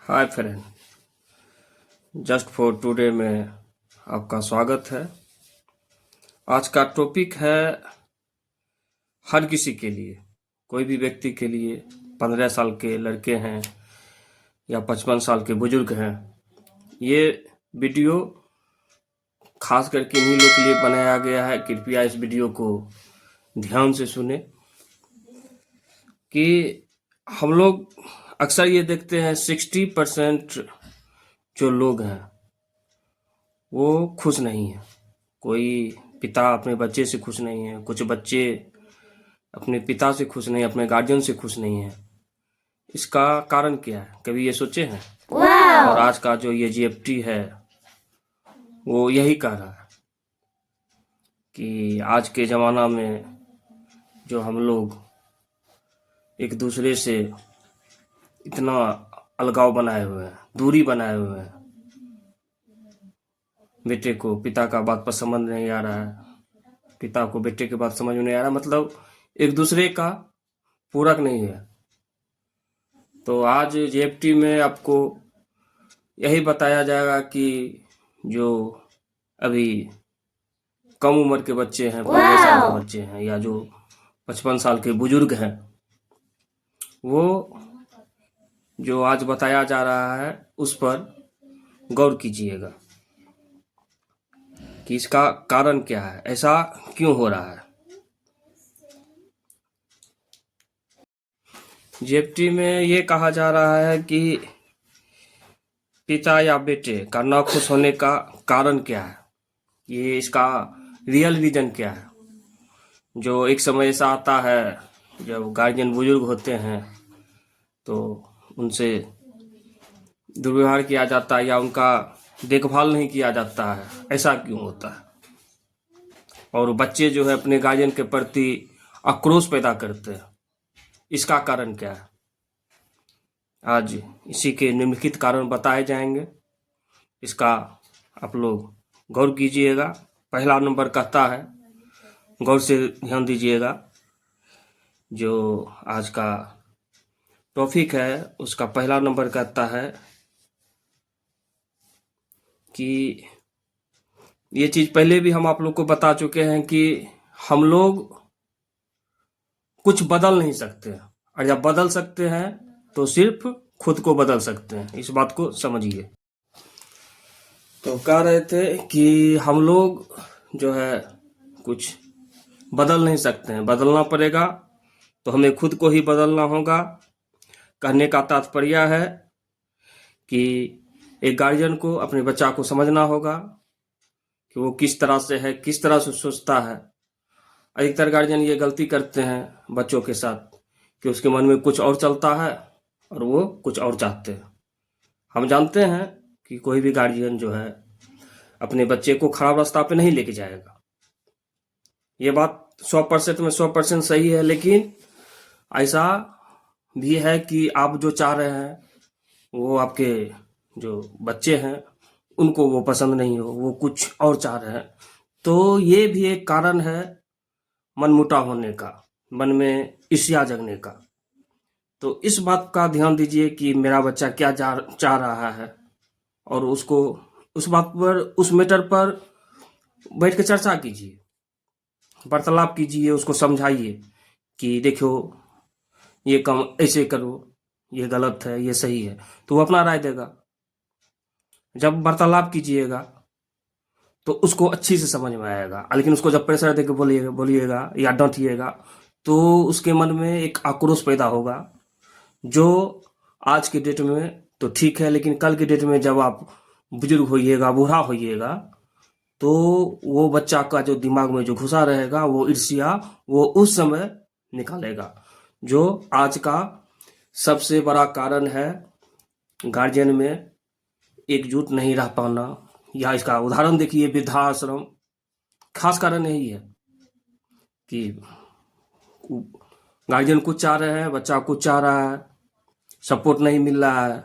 Hi friend, just for today में आपका स्वागत है। आज का टॉपिक है हर किसी के लिए, कोई भी व्यक्ति के लिए। 15 साल के लड़के हैं या 55 साल के बुजुर्ग हैं, ये वीडियो खास करके इन्हीं लोग के लिए बनाया गया है। कृपया इस वीडियो को ध्यान से सुने कि हम लोग अक्सर ये देखते हैं 60% जो लोग हैं वो खुश नहीं है। कोई पिता अपने बच्चे से खुश नहीं है, कुछ बच्चे अपने पिता से खुश नहीं, अपने गार्जियन से खुश नहीं है। इसका कारण क्या है, कभी ये सोचे हैं? और आज का जो ये जीएफटी है वो यही कह रहा है कि आज के ज़माना में जो हम लोग एक दूसरे से इतना अलगाव बनाए हुए हैं, दूरी बनाए हुए हैं। बेटे को पिता का बात पर समझ नहीं आ रहा है, पिता को बेटे की बात समझ में नहीं आ रहा, मतलब एक दूसरे का पूरक नहीं है। तो आज जेएफटी में आपको यही बताया जाएगा कि जो अभी कम उम्र के बच्चे हैं, 15 साल के बच्चे हैं या जो 55 साल के बुजुर्ग हैं, वो जो आज बताया जा रहा है उस पर गौर कीजिएगा कि इसका कारण क्या है, ऐसा क्यों हो रहा है। जेएफटी में ये कहा जा रहा है कि पिता या बेटे का ना खुश होने का कारण क्या है, ये इसका रियल रीजन क्या है। जो एक समय ऐसा आता है जब गार्जियन बुजुर्ग होते हैं तो उनसे दुर्व्यवहार किया जाता है या उनका देखभाल नहीं किया जाता है, ऐसा क्यों होता है। और बच्चे जो है अपने गार्जियन के प्रति आक्रोश पैदा करते हैं, इसका कारण क्या है। आज इसी के निम्नलिखित कारण बताए जाएंगे, इसका आप लोग गौर कीजिएगा। पहला नंबर कहता है, गौर से ध्यान दीजिएगा, जो आज का टॉपिक है उसका पहला नंबर कहता है कि ये चीज़ पहले भी हम आप लोग को बता चुके हैं कि हम लोग कुछ बदल नहीं सकते, और जब बदल सकते हैं तो सिर्फ खुद को बदल सकते हैं। इस बात को समझिए। तो कह रहे थे कि हम लोग जो है कुछ बदल नहीं सकते हैं, बदलना पड़ेगा तो हमें खुद को ही बदलना होगा। कहने का तात्पर्य है कि एक गार्जियन को अपने बच्चा को समझना होगा कि वो किस तरह से है, किस तरह से सोचता है। अधिकतर गार्जियन ये गलती करते हैं बच्चों के साथ कि उसके मन में कुछ और चलता है और वो कुछ और चाहते हैं। हम जानते हैं कि कोई भी गार्जियन जो है अपने बच्चे को खराब रास्ता पे नहीं लेके जाएगा, ये बात 100% में 100% सही है। लेकिन ऐसा भी है कि आप जो चाह रहे हैं वो आपके जो बच्चे हैं उनको वो पसंद नहीं हो, वो कुछ और चाह रहे हैं। तो ये भी एक कारण है मनमुटाव होने का, मन में ईर्ष्या जगने का। तो इस बात का ध्यान दीजिए कि मेरा बच्चा क्या चाह रहा है, और उसको उस बात पर, उस मैटर पर बैठ के चर्चा कीजिए, वार्तालाप कीजिए, उसको समझाइए कि देखो ये काम ऐसे करो, ये गलत है, ये सही है, तो वो अपना राय देगा। जब वार्तालाप कीजिएगा तो उसको अच्छी से समझ में आएगा। लेकिन उसको जब प्रेशर देके बोलिएगा या डांटिएगा तो उसके मन में एक आक्रोश पैदा होगा, जो आज के डेट में तो ठीक है, लेकिन कल के डेट में जब आप बुजुर्ग होइएगा, बूढ़ा होइएगा, तो वो बच्चा का जो दिमाग में जो घुसा रहेगा वो ईर्ष्या वो उस समय निकालेगा, जो आज का सबसे बड़ा कारण है गार्जियन में एकजुट नहीं रह पाना। या इसका उदाहरण देखिए, वृद्धाश्रम, खास कारण यही है कि गार्जियन कुछ चाह रहे हैं, बच्चा कुछ चाह रहा है, सपोर्ट नहीं मिल रहा है।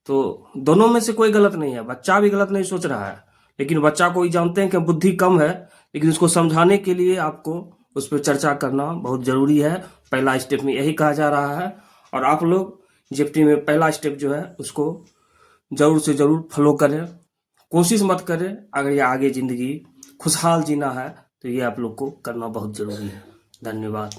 तो दोनों में से कोई गलत नहीं है, बच्चा भी गलत नहीं सोच रहा है, लेकिन बच्चा को ये जानते हैं कि बुद्धि कम है, लेकिन उसको समझाने के लिए आपको उस पर चर्चा करना बहुत ज़रूरी है। पहला स्टेप में यही कहा जा रहा है। और आप लोग जीएफटी में पहला स्टेप जो है उसको ज़रूर से ज़रूर फॉलो करें। कोशिश मत करें, अगर ये आगे ज़िंदगी खुशहाल जीना है तो ये आप लोग को करना बहुत ज़रूरी है। धन्यवाद।